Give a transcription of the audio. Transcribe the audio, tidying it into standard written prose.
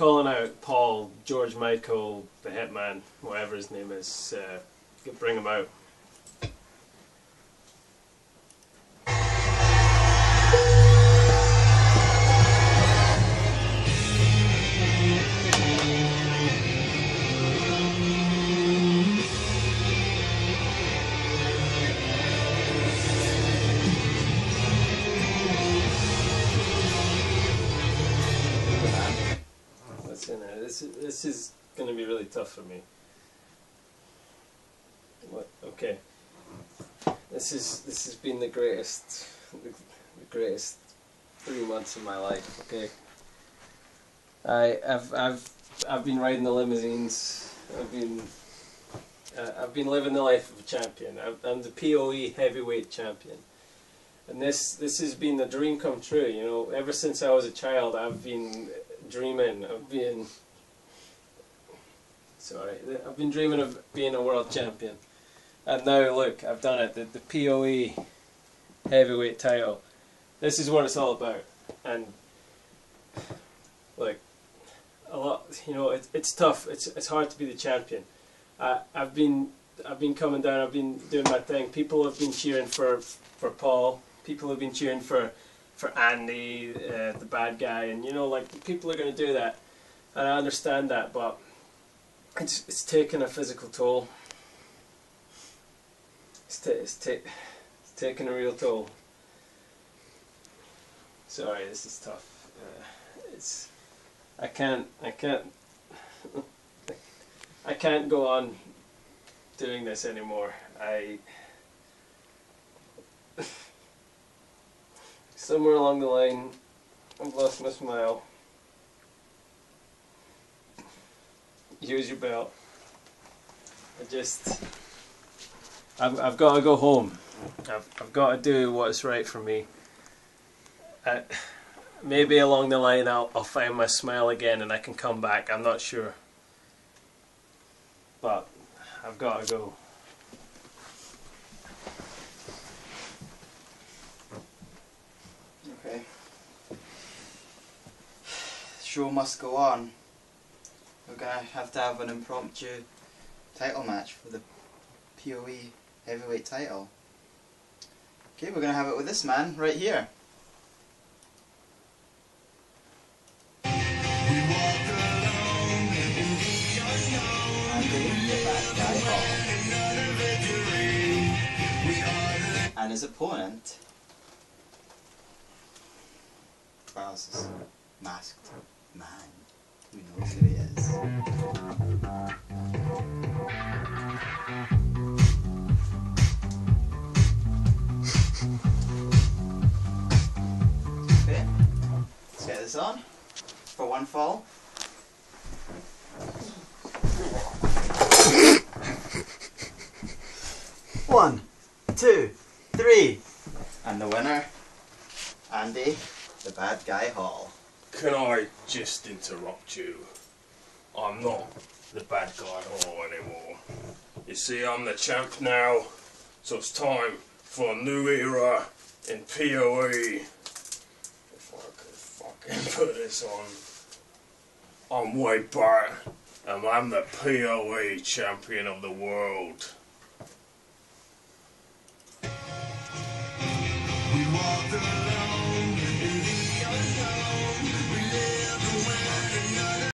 calling out Paul, George Michael, the Hitman, whatever his name is. Bring him out. This is going to be really tough for me. What? Okay. This has been the greatest 3 months of my life. Okay. I've been riding the limousines. I've been living the life of a champion. I'm the POE heavyweight champion, and this has been the dream come true. You know, ever since I was a child, I've been dreaming of being. I've been dreaming of being a world champion, and now look, I've done it. The POE heavyweight title. This is what it's all about, and like a lot, you know, it's tough. It's hard to be the champion. I've been coming down. I've been doing my thing. People have been cheering for Paul. People have been cheering for Andy, the bad guy, and you know, like people are going to do that, and I understand that, but. It's taken a physical toll. It's taken a real toll. Sorry, this is tough. I can't go on doing this anymore. Somewhere along the line, I've lost my smile. Use your belt. I've got to go home. I've got to do what's right for me. Maybe along the line I'll find my smile again and I can come back. I'm not sure. But I've got to go. Okay. The show must go on. We're going to have an impromptu title match for the POE heavyweight title. Okay, we're going to have it with this man right here. And his opponent, well, this is masked man. Who knows who he is? Okay, let's get this on for one fall. One, two, three, and the winner, Andy, the bad guy Hall. Can I just interrupt you? I'm not the bad guy Hall anymore. You see, I'm the champ now, so it's time for a new era in POE. If I could fucking put this on, I'm way back, and I'm the POE champion of the world.